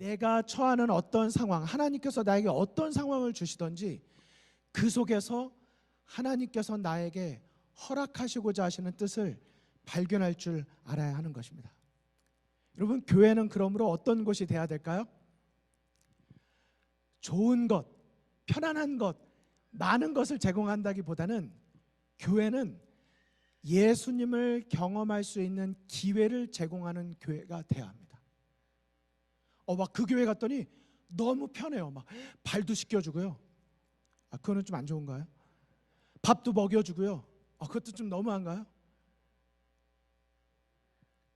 내가 처하는 어떤 상황, 하나님께서 나에게 어떤 상황을 주시든지 그 속에서 하나님께서 나에게 허락하시고자 하시는 뜻을 발견할 줄 알아야 하는 것입니다. 여러분, 교회는 그러므로 어떤 곳이 돼야 될까요? 좋은 것, 편안한 것, 많은 것을 제공한다기보다는 교회는 예수님을 경험할 수 있는 기회를 제공하는 교회가 돼야 합니다. 막 그 교회 갔더니 너무 편해요. 막 발도 씻겨주고요. 그거는 좀 안 좋은가요? 밥도 먹여주고요. 그것도 좀 너무한가요?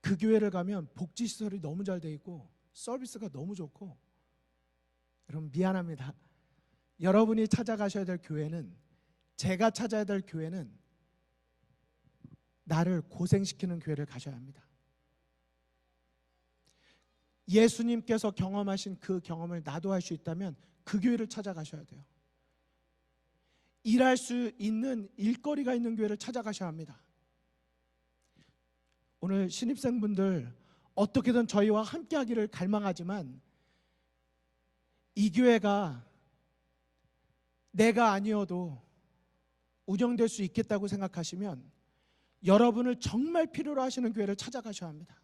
그 교회를 가면 복지시설이 너무 잘 돼 있고 서비스가 너무 좋고, 여러분 미안합니다. 여러분이 찾아가셔야 될 교회는, 제가 찾아야 될 교회는 나를 고생시키는 교회를 가셔야 합니다. 예수님께서 경험하신 그 경험을 나도 할 수 있다면 그 교회를 찾아가셔야 돼요. 일할 수 있는 일거리가 있는 교회를 찾아가셔야 합니다. 오늘 신입생분들 어떻게든 저희와 함께 하기를 갈망하지만 이 교회가 내가 아니어도 운영될 수 있겠다고 생각하시면 여러분을 정말 필요로 하시는 교회를 찾아가셔야 합니다.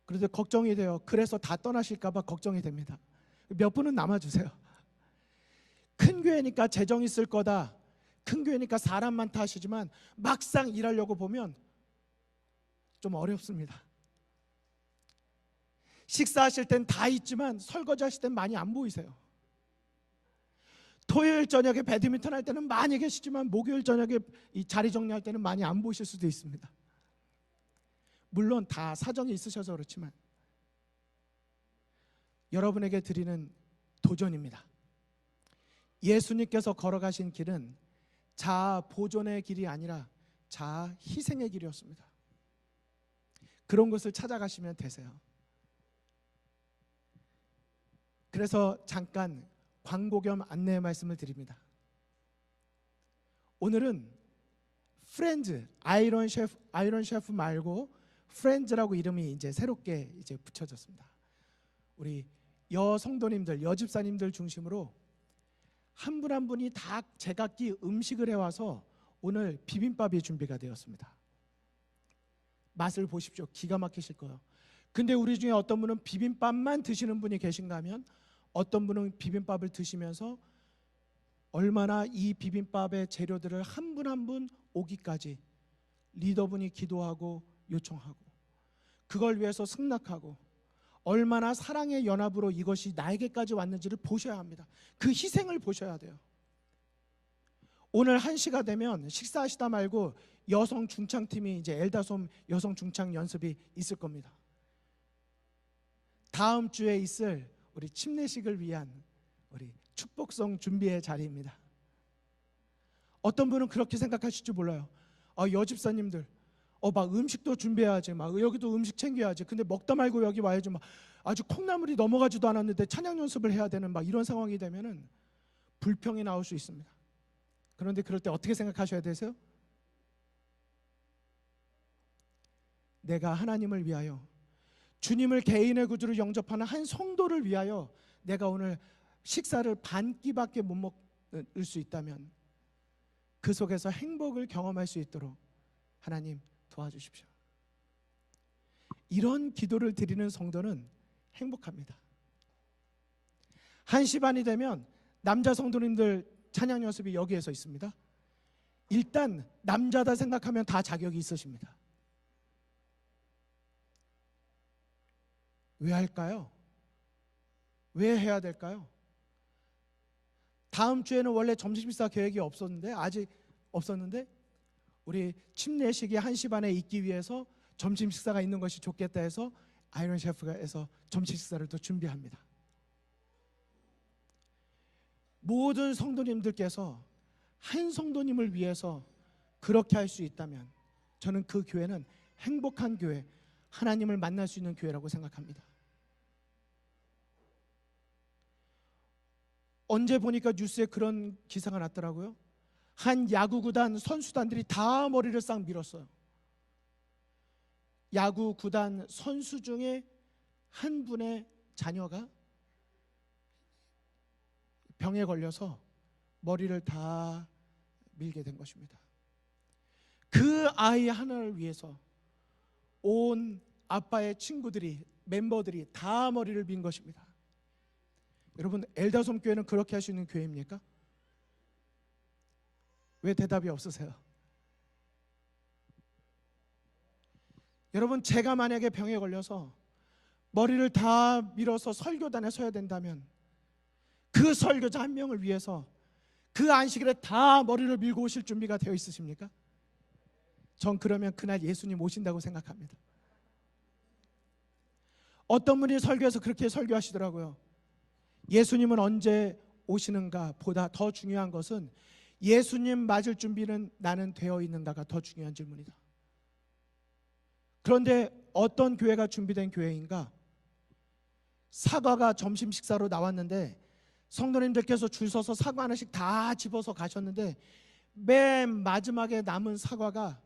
그런데 걱정이 돼요. 그래서 다 떠나실까 봐 걱정이 됩니다. 몇 분은 남아주세요. 큰 교회니까 재정 있을 거다, 큰 교회니까 사람 많다 하시지만 막상 일하려고 보면 좀 어렵습니다. 식사하실 땐 다 있지만 설거지 하실 땐 많이 안 보이세요. 토요일 저녁에 배드민턴 할 때는 많이 계시지만 목요일 저녁에 이 자리 정리할 때는 많이 안 보실 수도 있습니다. 물론 다 사정이 있으셔서 그렇지만 여러분에게 드리는 도전입니다. 예수님께서 걸어가신 길은 자아 보존의 길이 아니라 자아 희생의 길이었습니다. 그런 것을 찾아가시면 되세요. 그래서 잠깐 광고 겸 안내의 말씀을 드립니다. 오늘은 프렌즈, 아이런 셰프 말고 프렌즈라고 이름이 이제 새롭게 이제 붙여졌습니다. 우리 여성도님들, 여집사님들 중심으로 한 분 한 분이 다 제각기 음식을 해와서 오늘 비빔밥이 준비가 되었습니다. 맛을 보십시오. 기가 막히실 거예요. 근데 우리 중에 어떤 분은 비빔밥만 드시는 분이 계신가 하면 어떤 분은 비빔밥을 드시면서 얼마나 이 비빔밥의 재료들을 한 분 한 분 오기까지 리더분이 기도하고 요청하고 그걸 위해서 승낙하고 얼마나 사랑의 연합으로 이것이 나에게까지 왔는지를 보셔야 합니다. 그 희생을 보셔야 돼요. 오늘 1시가 되면 식사하시다 말고 여성 중창팀이 이제 엘다솜 여성 중창 연습이 있을 겁니다. 다음 주에 있을 우리 침례식을 위한 우리 축복성 준비의 자리입니다. 어떤 분은 그렇게 생각하실지 몰라요. 여집사님들 막 음식도 준비해야지, 막 여기도 음식 챙겨야지, 근데 먹다 말고 여기 와야지, 막 아주 콩나물이 넘어가지도 않았는데 찬양 연습을 해야 되는 막 이런 상황이 되면은 불평이 나올 수 있습니다. 그런데 그럴 때 어떻게 생각하셔야 되세요? 내가 하나님을 위하여, 주님을 개인의 구주로 영접하는 한 성도를 위하여 내가 오늘 식사를 반 끼밖에 못 먹을 수 있다면 그 속에서 행복을 경험할 수 있도록 하나님 도와주십시오. 이런 기도를 드리는 성도는 행복합니다. 1시 반이 되면 남자 성도님들 찬양 연습이 여기에서 있습니다. 일단 남자다 생각하면 다 자격이 있으십니다. 왜 할까요? 왜 해야 될까요? 다음 주에는 원래 점심 식사 계획이 아직 없었는데 우리 침례식이 1시 반에 있기 위해서 점심 식사가 있는 것이 좋겠다 해서 아이런 셰프가 해서 점심 식사를 또 준비합니다. 모든 성도님들께서 한 성도님을 위해서 그렇게 할 수 있다면 저는 그 교회는 행복한 교회, 하나님을 만날 수 있는 교회라고 생각합니다. 언제 보니까 뉴스에 그런 기사가 났더라고요. 한 야구구단 선수단들이 다 머리를 싹 밀었어요. 야구구단 선수 중에 한 분의 자녀가 병에 걸려서 머리를 다 밀게 된 것입니다. 그 아이 하나를 위해서 온 아빠의 친구들이, 멤버들이 다 머리를 민 것입니다. 여러분, 엘다솜 교회는 그렇게 할 수 있는 교회입니까? 왜 대답이 없으세요? 여러분, 제가 만약에 병에 걸려서 머리를 다 밀어서 설교단에 서야 된다면 그 설교자 한 명을 위해서 그 안식일에 다 머리를 밀고 오실 준비가 되어 있으십니까? 전 그러면 그날 예수님 오신다고 생각합니다. 어떤 분이 설교에서 그렇게 설교하시더라고요. 예수님은 언제 오시는가 보다 더 중요한 것은 예수님 맞을 준비는 나는 되어 있는가가 더 중요한 질문이다. 그런데 어떤 교회가 준비된 교회인가? 사과가 점심 식사로 나왔는데 성도님들께서 줄 서서 사과 하나씩 다 집어서 가셨는데 맨 마지막에 남은 사과가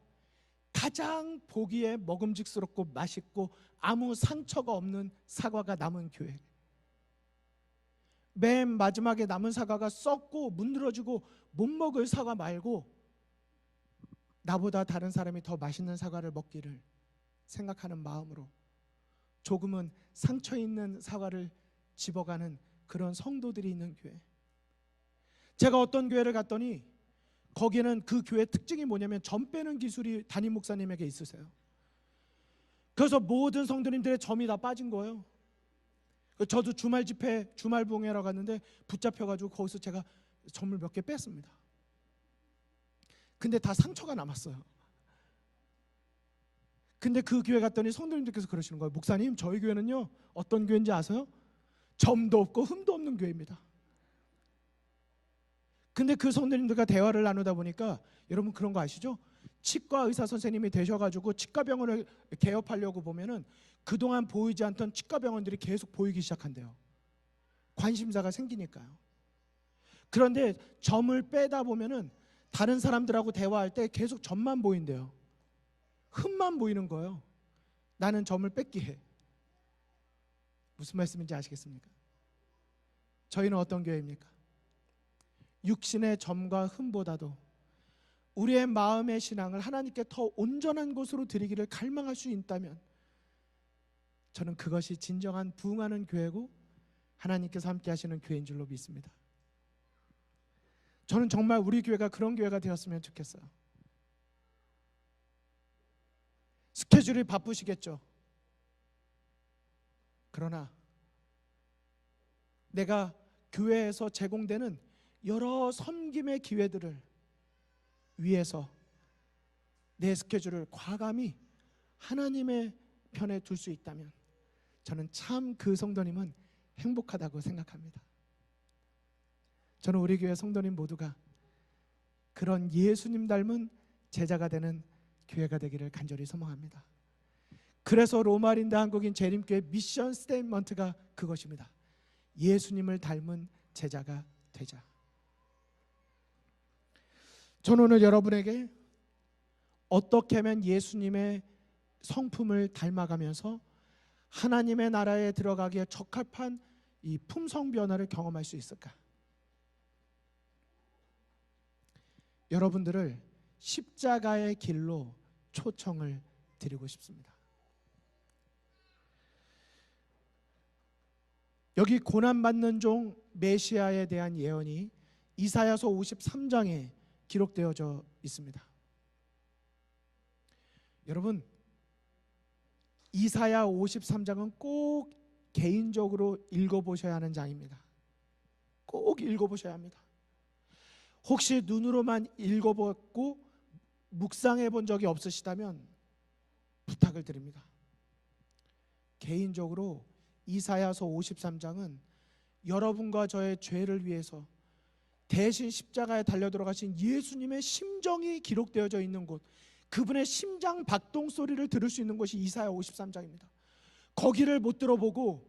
가장 보기에 먹음직스럽고 맛있고 아무 상처가 없는 사과가 남은 교회. 맨 마지막에 남은 사과가 썩고 문드러지고 못 먹을 사과 말고 나보다 다른 사람이 더 맛있는 사과를 먹기를 생각하는 마음으로 조금은 상처 있는 사과를 집어가는 그런 성도들이 있는 교회. 제가 어떤 교회를 갔더니 거기는 그 교회 특징이 뭐냐면 점 빼는 기술이 담임 목사님에게 있으세요. 그래서 모든 성도님들의 점이 다 빠진 거예요. 저도 주말 집회, 주말 봉회하러 갔는데 붙잡혀가지고 거기서 제가 점을 몇 개 뺐습니다. 근데 다 상처가 남았어요. 근데 그 교회 갔더니 성도님들께서 그러시는 거예요. 목사님, 저희 교회는요 어떤 교회인지 아세요? 점도 없고 흠도 없는 교회입니다. 근데 그 성도님들과 대화를 나누다 보니까 여러분 그런 거 아시죠? 치과 의사 선생님이 되셔가지고 치과병원을 개업하려고 보면은 그동안 보이지 않던 치과병원들이 계속 보이기 시작한대요. 관심사가 생기니까요. 그런데 점을 빼다 보면은 다른 사람들하고 대화할 때 계속 점만 보인대요. 흠만 보이는 거예요. 나는 점을 뺐기에. 무슨 말씀인지 아시겠습니까? 저희는 어떤 교회입니까? 육신의 점과 흠보다도 우리의 마음의 신앙을 하나님께 더 온전한 곳으로 드리기를 갈망할 수 있다면 저는 그것이 진정한 부흥하는 교회고 하나님께서 함께 하시는 교회인 줄로 믿습니다. 저는 정말 우리 교회가 그런 교회가 되었으면 좋겠어요. 스케줄이 바쁘시겠죠. 그러나 내가 교회에서 제공되는 여러 섬김의 기회들을 위해서 내 스케줄을 과감히 하나님의 편에 둘 수 있다면 저는 참 그 성도님은 행복하다고 생각합니다. 저는 우리 교회 성도님 모두가 그런 예수님 닮은 제자가 되는 교회가 되기를 간절히 소망합니다. 그래서 로마린드 한국인 재림교회 미션 스테이트먼트가 그것입니다. 예수님을 닮은 제자가 되자. 저는 오늘 여러분에게 어떻게 하면 예수님의 성품을 닮아가면서 하나님의 나라에 들어가기에 적합한 이 품성 변화를 경험할 수 있을까? 여러분들을 십자가의 길로 초청을 드리고 싶습니다. 여기 고난받는 종 메시아에 대한 예언이 이사야서 53장에 기록되어져 있습니다. 여러분, 이사야 53장은 꼭 개인적으로 읽어보셔야 하는 장입니다. 꼭 읽어보셔야 합니다. 혹시 눈으로만 읽어봤고 묵상해 본 적이 없으시다면 부탁을 드립니다. 개인적으로 이사야서 53장은 여러분과 저의 죄를 위해서 대신 십자가에 달려 들어가신 예수님의 심정이 기록되어져 있는 곳, 그분의 심장 박동 소리를 들을 수 있는 곳이 이사야 53장입니다. 거기를 못 들어보고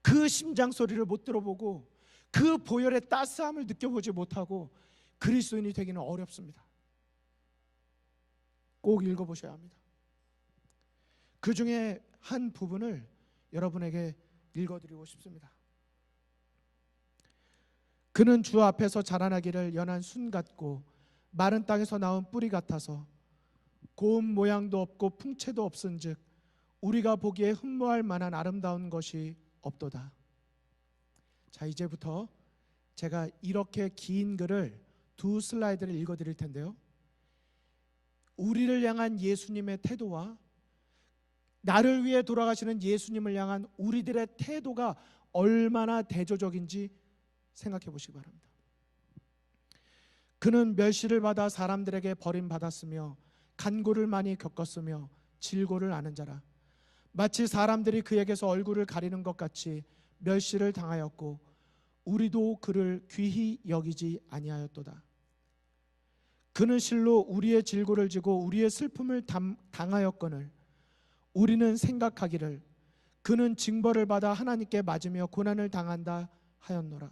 그 심장 소리를 못 들어보고 그 보혈의 따스함을 느껴보지 못하고 그리스도인이 되기는 어렵습니다. 꼭 읽어보셔야 합니다. 그 중에 한 부분을 여러분에게 읽어드리고 싶습니다. 그는 주 앞에서 자라나기를 연한 순 같고 마른 땅에서 나온 뿌리 같아서 고운 모양도 없고 풍채도 없은즉 우리가 보기에 흠모할 만한 아름다운 것이 없도다. 자, 이제부터 제가 이렇게 긴 글을 두 슬라이드를 읽어드릴 텐데요, 우리를 향한 예수님의 태도와 나를 위해 돌아가시는 예수님을 향한 우리들의 태도가 얼마나 대조적인지 생각해 보시기 바랍니다. 그는 멸시를 받아 사람들에게 버림받았으며 간고를 많이 겪었으며 질고를 아는 자라. 마치 사람들이 그에게서 얼굴을 가리는 것 같이 멸시를 당하였고 우리도 그를 귀히 여기지 아니하였도다. 그는 실로 우리의 질고를 지고 우리의 슬픔을 당하였거늘 우리는 생각하기를 그는 징벌을 받아 하나님께 맞으며 고난을 당한다 하였노라.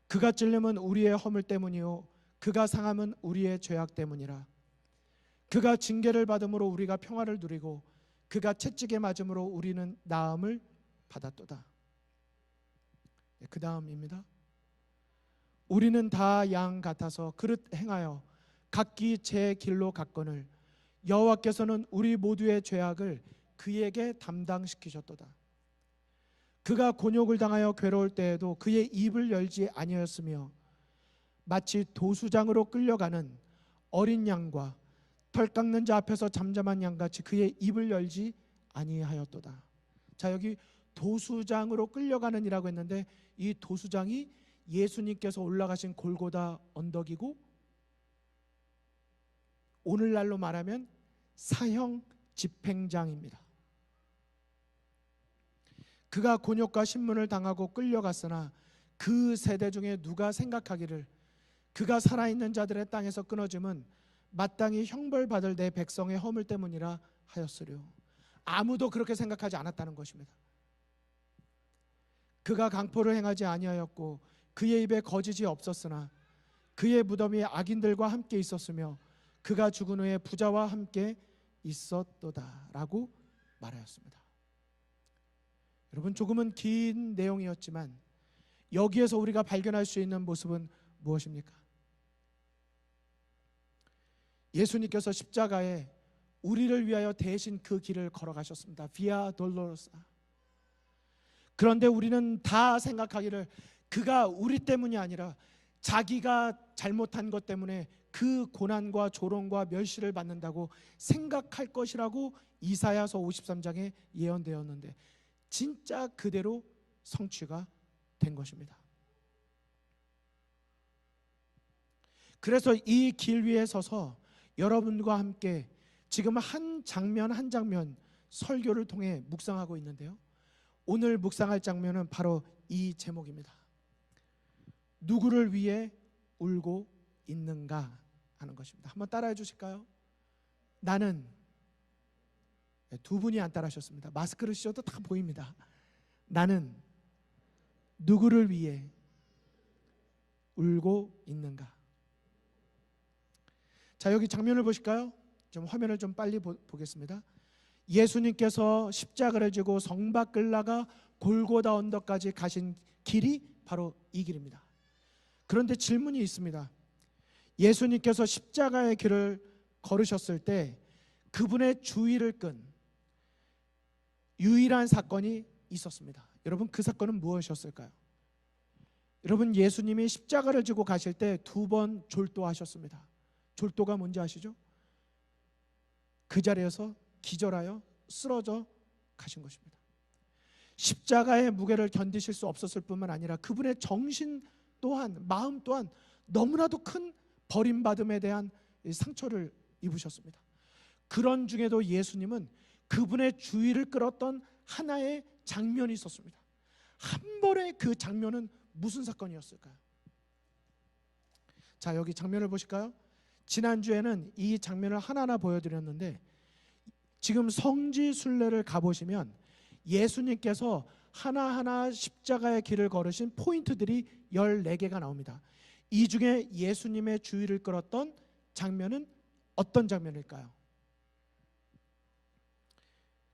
그가 찔림은 우리의 허물 때문이요 그가 상함은 우리의 죄악 때문이라. 그가 징계를 받음으로 우리가 평화를 누리고 그가 채찍에 맞음으로 우리는 나음을 받았도다. 그 다음입니다. 우리는 다 양 같아서 그릇 행하여 각기 제 길로 갔거늘 여호와께서는 우리 모두의 죄악을 그에게 담당시키셨도다. 그가 곤욕을 당하여 괴로울 때에도 그의 입을 열지 아니하였으며 마치 도수장으로 끌려가는 어린 양과 털 깎는 자 앞에서 잠잠한 양같이 그의 입을 열지 아니하였도다. 자, 여기 도수장으로 끌려가는 이라고 했는데 이 도수장이 예수님께서 올라가신 골고다 언덕이고 오늘날로 말하면 사형 집행장입니다. 그가 곤욕과 신문을 당하고 끌려갔으나 그 세대 중에 누가 생각하기를 그가 살아있는 자들의 땅에서 끊어짐은 마땅히 형벌받을 내 백성의 허물 때문이라 하였으려. 아무도 그렇게 생각하지 않았다는 것입니다. 그가 강포를 행하지 아니하였고 그의 입에 거짓이 없었으나 그의 무덤이 악인들과 함께 있었으며 그가 죽은 후에 부자와 함께 있었도다 라고 말하였습니다. 여러분, 조금은 긴 내용이었지만 여기에서 우리가 발견할 수 있는 모습은 무엇입니까? 예수님께서 십자가에 우리를 위하여 대신 그 길을 걸어가셨습니다. 비아 돌로로사. 그런데 우리는 다 생각하기를 그가 우리 때문이 아니라 자기가 잘못한 것 때문에 그 고난과 조롱과 멸시를 받는다고 생각할 것이라고 이사야서 53장에 예언되었는데 진짜 그대로 성취가 된 것입니다. 그래서 이 길 위에 서서 여러분과 함께 지금 한 장면 한 장면 설교를 통해 묵상하고 있는데요, 오늘 묵상할 장면은 바로 이 제목입니다. 누구를 위해 울고 있는가 하는 것입니다. 한번 따라해 주실까요? 나는, 두 분이 안 따라하셨습니다. 마스크를 쓰셔도 다 보입니다. 나는 누구를 위해 울고 있는가? 자, 여기 장면을 보실까요? 좀 화면을 좀 빨리 보겠습니다. 예수님께서 십자가를 지고 성 밖을 나가 골고다 언덕까지 가신 길이 바로 이 길입니다. 그런데 질문이 있습니다. 예수님께서 십자가의 길을 걸으셨을 때 그분의 주의를 끈 유일한 사건이 있었습니다. 여러분, 그 사건은 무엇이었을까요? 여러분, 예수님이 십자가를 지고 가실 때 두 번 졸도하셨습니다. 졸도가 뭔지 아시죠? 그 자리에서 기절하여 쓰러져 가신 것입니다. 십자가의 무게를 견디실 수 없었을 뿐만 아니라 그분의 정신 또한, 마음 또한 너무나도 큰 버림받음에 대한 상처를 입으셨습니다. 그런 중에도 예수님은 그분의 주의를 끌었던 하나의 장면이 있었습니다. 한 번의 그 장면은 무슨 사건이었을까요? 자, 여기 장면을 보실까요? 지난주에는 이 장면을 하나하나 보여드렸는데 지금 성지 순례를 가보시면 예수님께서 하나하나 십자가의 길을 걸으신 포인트들이 14개가 나옵니다. 이 중에 예수님의 주의를 끌었던 장면은 어떤 장면일까요?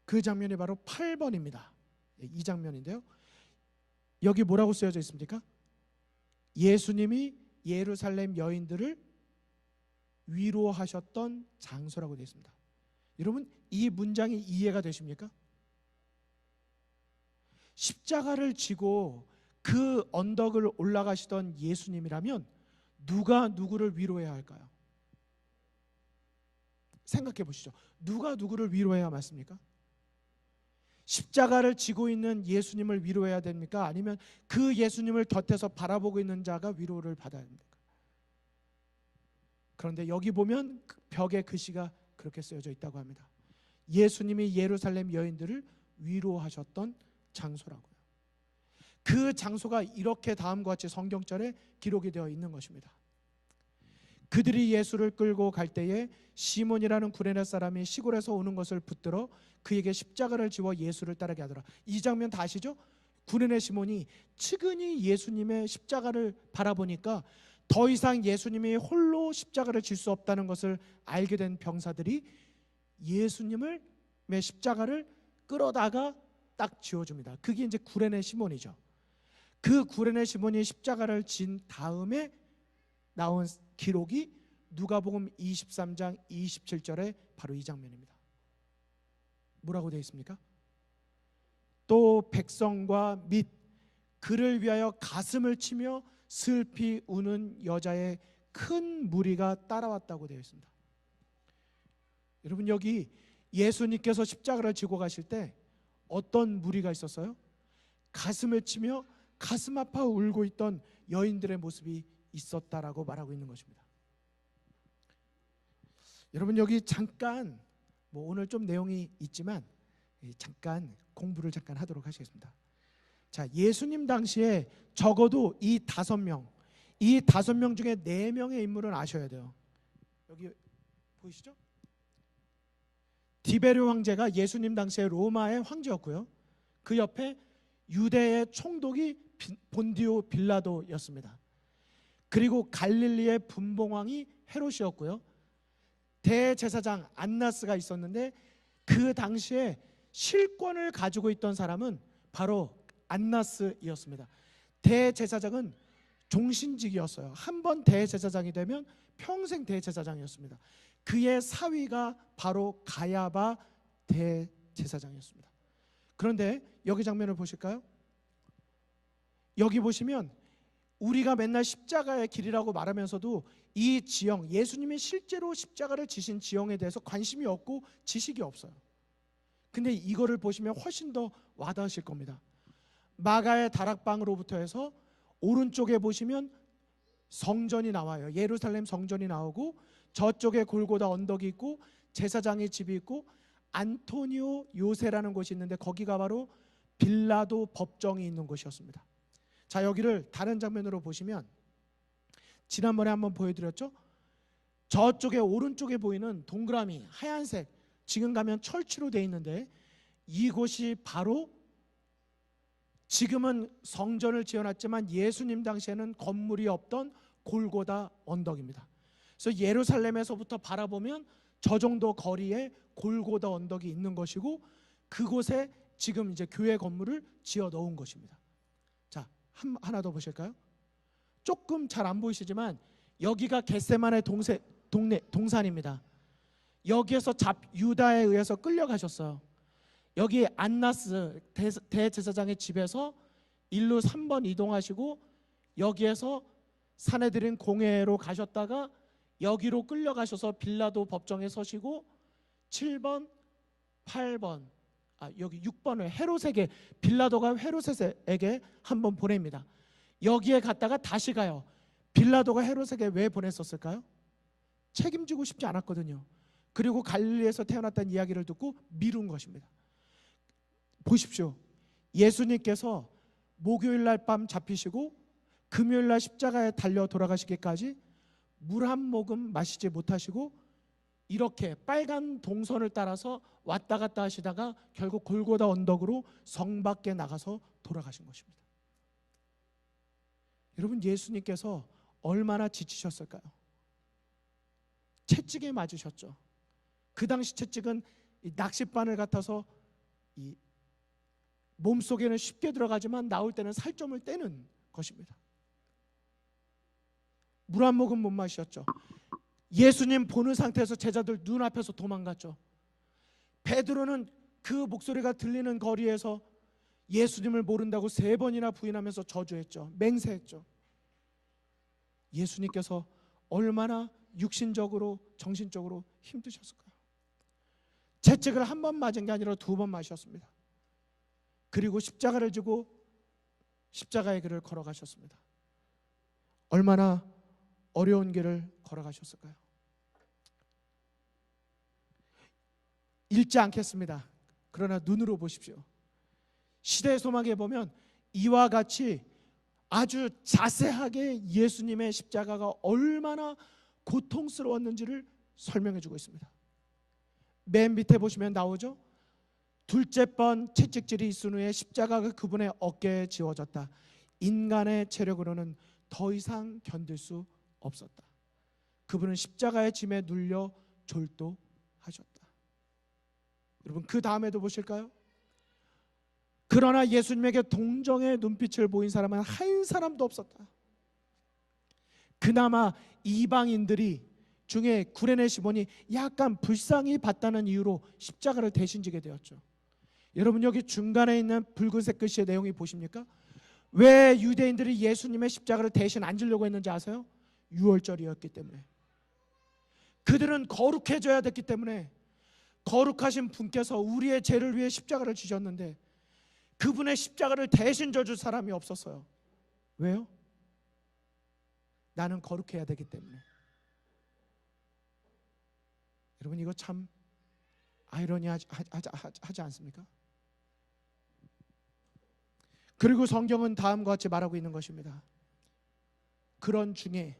그 장면이 바로 8번입니다. 이 장면인데요. 여기 뭐라고 쓰여져 있습니까? 예수님이 예루살렘 여인들을 위로하셨던 장소라고 되어 있습니다. 여러분, 이 문장이 이해가 되십니까? 십자가를 지고 그 언덕을 올라가시던 예수님이라면 누가 누구를 위로해야 할까요? 생각해 보시죠. 누가 누구를 위로해야 맞습니까? 십자가를 지고 있는 예수님을 위로해야 됩니까? 아니면 그 예수님을 곁에서 바라보고 있는 자가 위로를 받아야 됩니까? 그런데 여기 보면 벽에 글씨가 그렇게 쓰여져 있다고 합니다. 예수님이 예루살렘 여인들을 위로하셨던 장소라고요. 그 장소가 이렇게 다음과 같이 성경절에 기록이 되어 있는 것입니다. 그들이 예수를 끌고 갈 때에 시몬이라는 구레네 사람이 시골에서 오는 것을 붙들어 그에게 십자가를 지워 예수를 따르게 하더라. 이 장면 다 아시죠? 구레네 시몬이 측은히 예수님의 십자가를 바라보니까 더 이상 예수님이 홀로 십자가를 질 수 없다는 것을 알게 된 병사들이 예수님의 십자가를 끌어다가 딱 지워줍니다. 그게 이제 구레네 시몬이죠. 그 구레네 시몬이 십자가를 진 다음에 나온 기록이 누가복음 23장 27절에 바로 이 장면입니다. 뭐라고 되어 있습니까? 또 백성과 및 그를 위하여 가슴을 치며 슬피 우는 여자의 큰 무리가 따라왔다고 되어 있습니다. 여러분, 여기 예수님께서 십자가를 지고 가실 때 어떤 무리가 있었어요? 가슴을 치며 가슴 아파 울고 있던 여인들의 모습이 있었다라고 말하고 있는 것입니다. 여러분, 여기 잠깐 오늘 좀 내용이 있지만 잠깐 공부를 잠깐 하도록 하시겠습니다. 자, 예수님 당시에 적어도 이 5명 중에 4명의 인물은 아셔야 돼요. 여기 보이시죠? 디베르 황제가 예수님 당시에 로마의 황제였고요. 그 옆에 유대의 총독이 본디오 빌라도였습니다. 그리고 갈릴리의 분봉왕이 헤롯이었고요. 대제사장 안나스가 있었는데 그 당시에 실권을 가지고 있던 사람은 바로 안나스이었습니다. 대제사장은 종신직이었어요. 한 번 대제사장이 되면 평생 대제사장이었습니다. 그의 사위가 바로 가야바 대제사장이었습니다. 그런데 여기 장면을 보실까요? 여기 보시면 우리가 맨날 십자가의 길이라고 말하면서도 이 지형, 예수님이 실제로 십자가를 지신 지형에 대해서 관심이 없고 지식이 없어요. 근데 이거를 보시면 훨씬 더 와닿으실 겁니다. 마가의 다락방으로부터 해서 오른쪽에 보시면 성전이 나와요. 예루살렘 성전이 나오고 저쪽에 골고다 언덕이 있고 제사장의 집이 있고 안토니오 요새라는 곳이 있는데 거기가 바로 빌라도 법정이 있는 곳이었습니다. 자, 여기를 다른 장면으로 보시면 지난번에 한번 보여드렸죠? 저쪽에 오른쪽에 보이는 동그라미 하얀색, 지금 가면 철치로 되어 있는데 이곳이 바로 지금은 성전을 지어놨지만 예수님 당시에는 건물이 없던 골고다 언덕입니다. 그래서 예루살렘에서부터 바라보면 저 정도 거리에 골고다 언덕이 있는 것이고 그곳에 지금 이제 교회 건물을 지어 놓은 것입니다. 자, 하나 더 보실까요? 조금 잘 안 보이시지만 여기가 겟세마네 동산입니다. 여기에서 유다에 의해서 끌려가셨어요. 여기 안나스 대제사장의 집에서 일로 3번 이동하시고 여기에서 사내들인 공회로 가셨다가 여기로 끌려가셔서 빌라도 법정에 서시고 7번, 8번, 여기 6번을 헤롯에게, 빌라도가 헤롯에게 한번 보냅니다. 여기에 갔다가 다시 가요. 빌라도가 헤롯에게 왜 보냈었을까요? 책임지고 싶지 않았거든요. 그리고 갈릴리에서 태어났다는 이야기를 듣고 미룬 것입니다. 보십시오. 예수님께서 목요일 날 밤 잡히시고 금요일 날 십자가에 달려 돌아가시기까지 물 한 모금 마시지 못하시고 이렇게 빨간 동선을 따라서 왔다 갔다 하시다가 결국 골고다 언덕으로 성 밖에 나가서 돌아가신 것입니다. 여러분, 예수님께서 얼마나 지치셨을까요? 채찍에 맞으셨죠. 그 당시 채찍은 이 낚싯바늘 같아서 이 몸속에는 쉽게 들어가지만 나올 때는 살점을 떼는 것입니다. 물 한 모금 못 마셨죠. 예수님 보는 상태에서 제자들 눈앞에서 도망갔죠. 베드로는 그 목소리가 들리는 거리에서 예수님을 모른다고 3번이나 부인하면서 저주했죠. 맹세했죠. 예수님께서 얼마나 육신적으로 정신적으로 힘드셨을까요? 채찍을 1번 맞은 게 아니라 2번 맞으셨습니다. 그리고 십자가를 지고 십자가의 길을 걸어가셨습니다. 얼마나 어려운 길을 걸어가셨을까요? 읽지 않겠습니다. 그러나 눈으로 보십시오. 시대의 소망에 보면 이와 같이 아주 자세하게 예수님의 십자가가 얼마나 고통스러웠는지를 설명해 주고 있습니다. 맨 밑에 보시면 나오죠. 둘째 번 채찍질이 있은 후에 십자가가 그분의 어깨에 지워졌다. 인간의 체력으로는 더 이상 견딜 수 없었다. 그분은 십자가의 짐에 눌려 졸도하셨다. 여러분, 그 다음에도 보실까요? 그러나 예수님에게 동정의 눈빛을 보인 사람은 한 사람도 없었다. 그나마 이방인들이 중에 구레네 시몬이 약간 불쌍히 봤다는 이유로 십자가를 대신 지게 되었죠. 여러분, 여기 중간에 있는 붉은색 글씨의 내용이 보십니까? 왜 유대인들이 예수님의 십자가를 대신 안 지려고 했는지 아세요? 유월절이었기 때문에. 그들은 거룩해져야 됐기 때문에 거룩하신 분께서 우리의 죄를 위해 십자가를 지셨는데 그분의 십자가를 대신 져줄 사람이 없었어요. 왜요? 나는 거룩해야 되기 때문에. 여러분, 이거 참 아이러니하지 않습니까? 그리고 성경은 다음과 같이 말하고 있는 것입니다. 그런 중에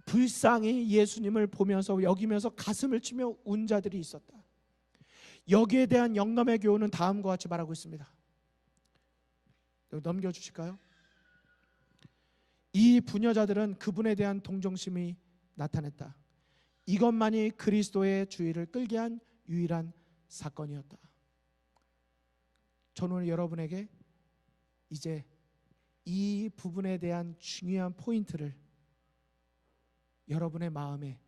불쌍히 예수님을 보면서 여기면서 가슴을 치며 운 자들이 있었다. 여기에 대한 영감의 교훈은 다음과 같이 말하고 있습니다. 넘겨주실까요? 이 부녀자들은 그분에 대한 동정심이 나타냈다. 이것만이 그리스도의 주의를 끌게 한 유일한 사건이었다. 저는 오늘 여러분에게 이제 이 부분에 대한 중요한 포인트를 여러분의 마음에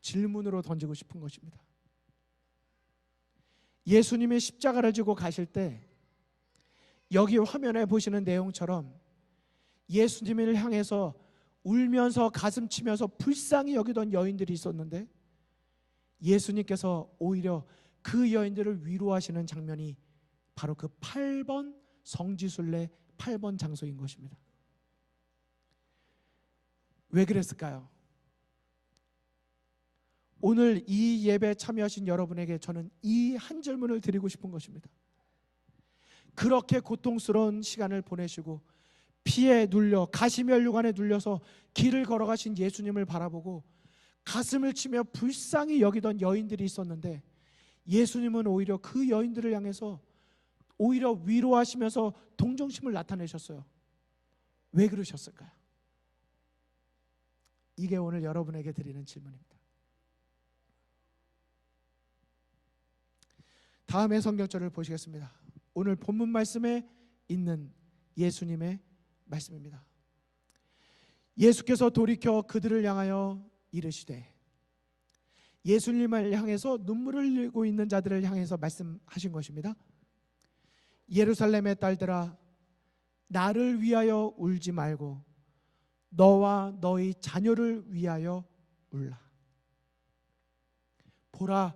질문으로 던지고 싶은 것입니다. 예수님이 십자가를 지고 가실 때 여기 화면에 보시는 내용처럼 예수님을 향해서 울면서 가슴 치면서 불쌍히 여기던 여인들이 있었는데 예수님께서 오히려 그 여인들을 위로하시는 장면이 바로 그 8번 성지순례 8번 장소인 것입니다. 왜 그랬을까요? 오늘 이 예배에 참여하신 여러분에게 저는 이 한 질문을 드리고 싶은 것입니다. 그렇게 고통스러운 시간을 보내시고 피에 눌려 가시면류관에 눌려서 길을 걸어가신 예수님을 바라보고 가슴을 치며 불쌍히 여기던 여인들이 있었는데 예수님은 오히려 그 여인들을 향해서 오히려 위로하시면서 동정심을 나타내셨어요. 왜 그러셨을까요? 이게 오늘 여러분에게 드리는 질문입니다. 다음의 성경절을 보시겠습니다. 오늘 본문 말씀에 있는 예수님의 말씀입니다. 예수께서 돌이켜 그들을 향하여 이르시되, 예수님을 향해서 눈물을 흘리고 있는 자들을 향해서 말씀하신 것입니다. 예루살렘의 딸들아, 나를 위하여 울지 말고 너와 너희 자녀를 위하여 울라. 보라,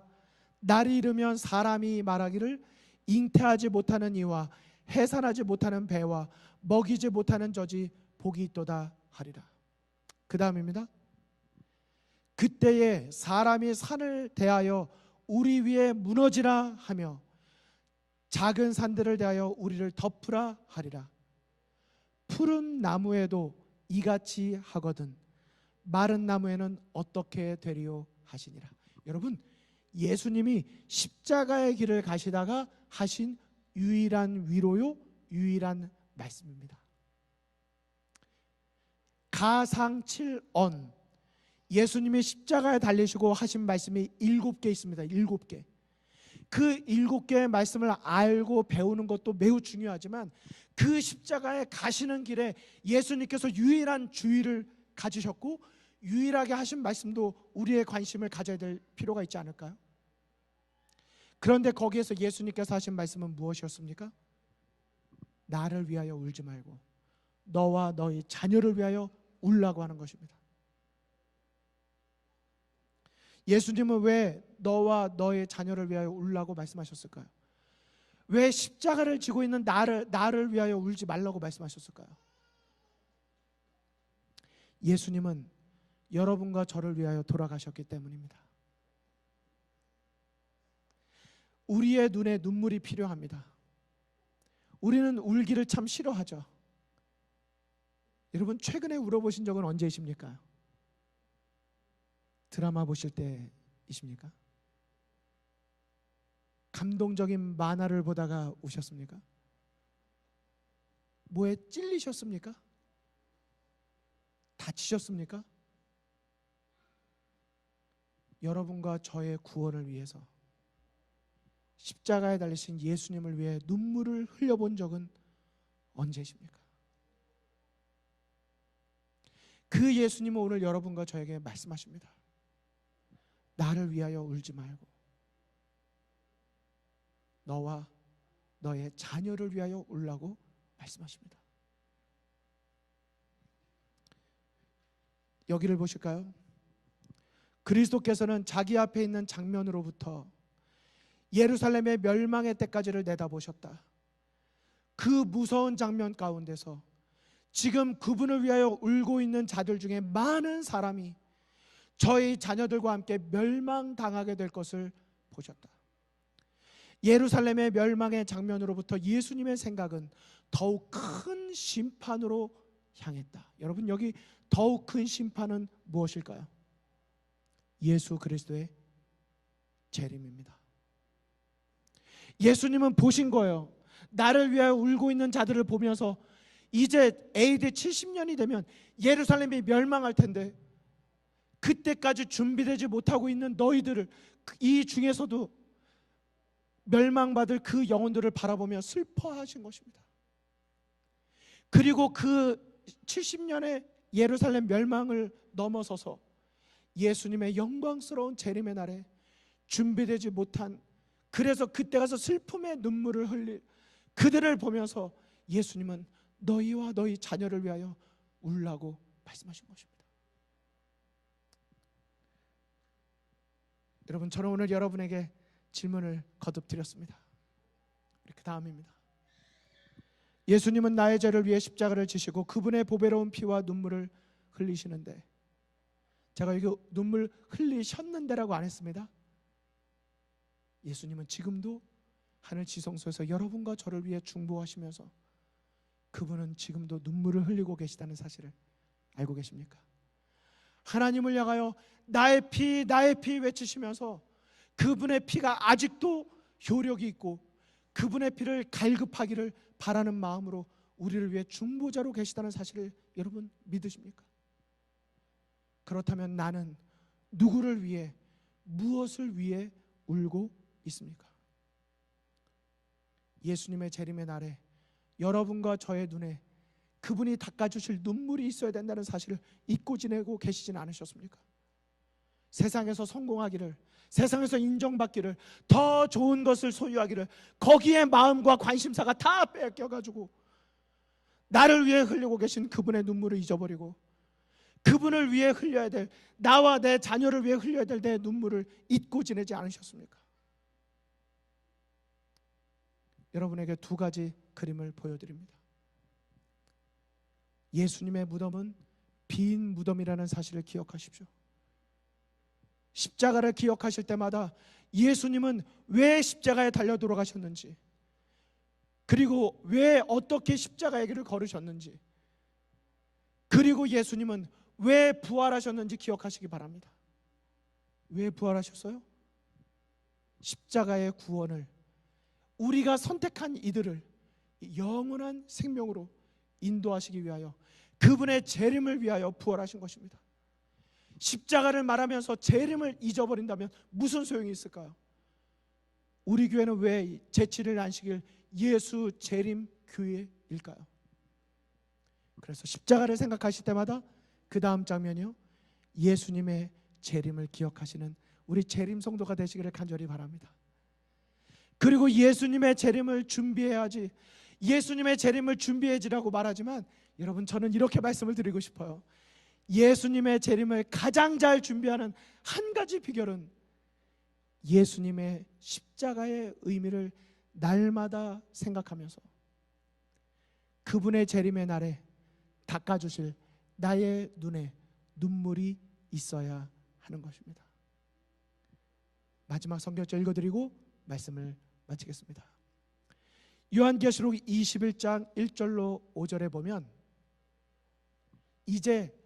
날이 이르면 사람이 말하기를 잉태하지 못하는 이와 해산하지 못하는 배와 먹이지 못하는 젖이 복이 있도다 하리라. 그 다음입니다. 그때에 사람이 산을 대하여 우리 위에 무너지라 하며 작은 산들을 대하여 우리를 덮으라 하리라. 푸른 나무에도 이같이 하거든 마른 나무에는 어떻게 되리요 하시니라. 여러분, 예수님이 십자가의 길을 가시다가 하신 유일한 위로요, 유일한 말씀입니다. 가상 7언, 예수님이 십자가에 달리시고 하신 말씀이 7개 있습니다. 7개. 그 7개의 말씀을 알고 배우는 것도 매우 중요하지만 그 십자가에 가시는 길에 예수님께서 유일한 주의를 가지셨고 유일하게 하신 말씀도 우리의 관심을 가져야 될 필요가 있지 않을까요? 그런데 거기에서 예수님께서 하신 말씀은 무엇이었습니까? 나를 위하여 울지 말고 너와 너희 자녀를 위하여 울라고 하는 것입니다. 예수님은 왜 너와 너의 자녀를 위하여 울라고 말씀하셨을까요? 왜 십자가를 지고 있는 나를 위하여 울지 말라고 말씀하셨을까요? 예수님은 여러분과 저를 위하여 돌아가셨기 때문입니다. 우리의 눈에 눈물이 필요합니다. 우리는 울기를 참 싫어하죠. 여러분 최근에 울어보신 적은 언제이십니까? 드라마 보실 때이십니까? 감동적인 만화를 보다가 우셨습니까? 뭐에 찔리셨습니까? 다치셨습니까? 여러분과 저의 구원을 위해서 십자가에 달리신 예수님을 위해 눈물을 흘려본 적은 언제십니까? 그 예수님은 오늘 여러분과 저에게 말씀하십니다. 나를 위하여 울지 말고 너와 너의 자녀를 위하여 울라고 말씀하십니다. 여기를 보실까요? 그리스도께서는 자기 앞에 있는 장면으로부터 예루살렘의 멸망의 때까지를 내다보셨다. 그 무서운 장면 가운데서 지금 그분을 위하여 울고 있는 자들 중에 많은 사람이 저희 자녀들과 함께 멸망당하게 될 것을 보셨다. 예루살렘의 멸망의 장면으로부터 예수님의 생각은 더욱 큰 심판으로 향했다. 여러분, 여기 더욱 큰 심판은 무엇일까요? 예수 그리스도의 재림입니다. 예수님은 보신 거예요. 나를 위하여 울고 있는 자들을 보면서 이제 AD 70년이 되면 예루살렘이 멸망할 텐데 그때까지 준비되지 못하고 있는 너희들을, 이 중에서도 멸망받을 그 영혼들을 바라보며 슬퍼하신 것입니다. 그리고 그 70년의 예루살렘 멸망을 넘어서서 예수님의 영광스러운 재림의 날에 준비되지 못한, 그래서 그때 가서 슬픔의 눈물을 흘릴 그들을 보면서 예수님은 너희와 너희 자녀를 위하여 울라고 말씀하신 것입니다. 여러분, 저는 오늘 여러분에게 질문을 거듭 드렸습니다. 그 다음입니다. 예수님은 나의 죄를 위해 십자가를 지시고 그분의 보배로운 피와 눈물을 흘리시는데, 제가 여기 눈물 흘리셨는데라고 안 했습니다. 예수님은 지금도 하늘 지성소에서 여러분과 저를 위해 중보하시면서 그분은 지금도 눈물을 흘리고 계시다는 사실을 알고 계십니까? 하나님을 향하여 나의 피 외치시면서 그분의 피가 아직도 효력이 있고 그분의 피를 갈급하기를 바라는 마음으로 우리를 위해 중보자로 계시다는 사실을 여러분 믿으십니까? 그렇다면 나는 누구를 위해, 무엇을 위해 울고 있습니까? 예수님의 재림의 날에 여러분과 저의 눈에 그분이 닦아주실 눈물이 있어야 된다는 사실을 잊고 지내고 계시지는 않으셨습니까? 세상에서 성공하기를, 세상에서 인정받기를, 더 좋은 것을 소유하기를, 거기에 마음과 관심사가 다 뺏겨가지고 나를 위해 흘리고 계신 그분의 눈물을 잊어버리고 그분을 위해 흘려야 될, 나와 내 자녀를 위해 흘려야 될 내 눈물을 잊고 지내지 않으셨습니까? 여러분에게 두 가지 그림을 보여드립니다. 예수님의 무덤은 빈 무덤이라는 사실을 기억하십시오. 십자가를 기억하실 때마다 예수님은 왜 십자가에 달려 돌아가셨는지, 그리고 왜 어떻게 십자가의 길을 걸으셨는지, 그리고 예수님은 왜 부활하셨는지 기억하시기 바랍니다. 왜 부활하셨어요? 십자가의 구원을, 우리가 선택한 이들을 영원한 생명으로 인도하시기 위하여, 그분의 재림을 위하여 부활하신 것입니다. 십자가를 말하면서 재림을 잊어버린다면 무슨 소용이 있을까요? 우리 교회는 왜 제7일 안식일 예수 재림 교회일까요? 그래서 십자가를 생각하실 때마다 그 다음 장면이요, 예수님의 재림을 기억하시는 우리 재림 성도가 되시기를 간절히 바랍니다. 그리고 예수님의 재림을 준비해야지, 예수님의 재림을 준비해지라고 말하지만 여러분, 저는 이렇게 말씀을 드리고 싶어요. 예수님의 재림을 가장 잘 준비하는 한 가지 비결은 예수님의 십자가의 의미를 날마다 생각하면서 그분의 재림의 날에 닦아주실 나의 눈에 눈물이 있어야 하는 것입니다. 마지막 성경절 읽어드리고 말씀을 마치겠습니다. 요한계시록 21장 1절로 5절에 보면 이제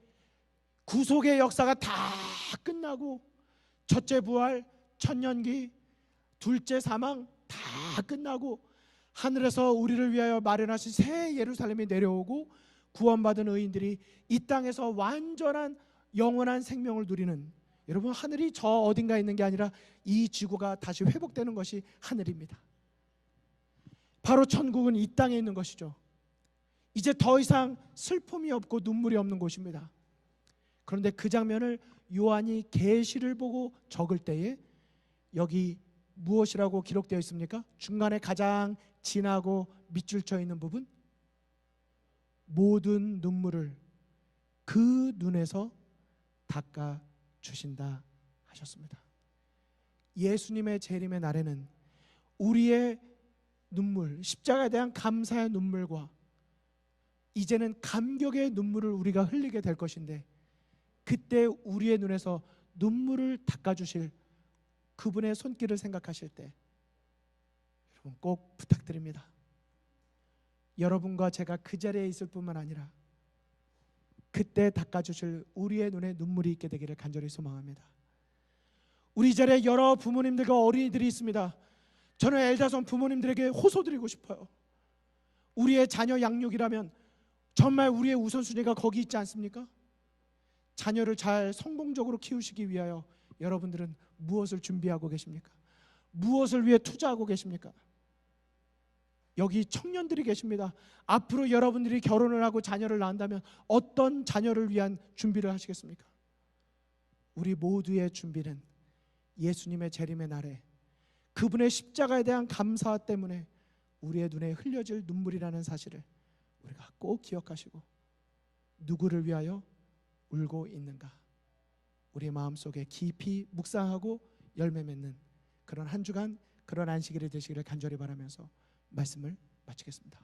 구속의 역사가 다 끝나고 첫째 부활, 천년기, 둘째 사망 다 끝나고 하늘에서 우리를 위하여 마련하신 새 예루살렘이 내려오고 구원받은 의인들이 이 땅에서 완전한 영원한 생명을 누리는, 여러분, 하늘이 저 어딘가에 있는 게 아니라 이 지구가 다시 회복되는 것이 하늘입니다. 바로 천국은 이 땅에 있는 것이죠. 이제 더 이상 슬픔이 없고 눈물이 없는 곳입니다. 그런데 그 장면을 요한이 계시를 보고 적을 때에 여기 무엇이라고 기록되어 있습니까? 중간에 가장 진하고 밑줄 쳐 있는 부분, 모든 눈물을 그 눈에서 닦아 주신다 하셨습니다. 예수님의 재림의 날에는 우리의 눈물, 십자가에 대한 감사의 눈물과 이제는 감격의 눈물을 우리가 흘리게 될 것인데, 그때 우리의 눈에서 눈물을 닦아주실 그분의 손길을 생각하실 때 여러분, 꼭 부탁드립니다. 여러분과 제가 그 자리에 있을 뿐만 아니라 그때 닦아주실 우리의 눈에 눈물이 있게 되기를 간절히 소망합니다. 우리 자리에 여러 부모님들과 어린이들이 있습니다. 저는 엘다손 부모님들에게 호소드리고 싶어요. 우리의 자녀 양육이라면 정말 우리의 우선순위가 거기 있지 않습니까? 자녀를 잘 성공적으로 키우시기 위하여 여러분들은 무엇을 준비하고 계십니까? 무엇을 위해 투자하고 계십니까? 여기 청년들이 계십니다. 앞으로 여러분들이 결혼을 하고 자녀를 낳는다면 어떤 자녀를 위한 준비를 하시겠습니까? 우리 모두의 준비는 예수님의 재림의 날에 그분의 십자가에 대한 감사 때문에 우리의 눈에 흘려질 눈물이라는 사실을 우리가 꼭 기억하시고, 누구를 위하여 울고 있는가 우리 마음속에 깊이 묵상하고 열매 맺는 그런 한 주간, 그런 안식일이 되시기를 간절히 바라면서 말씀을 마치겠습니다.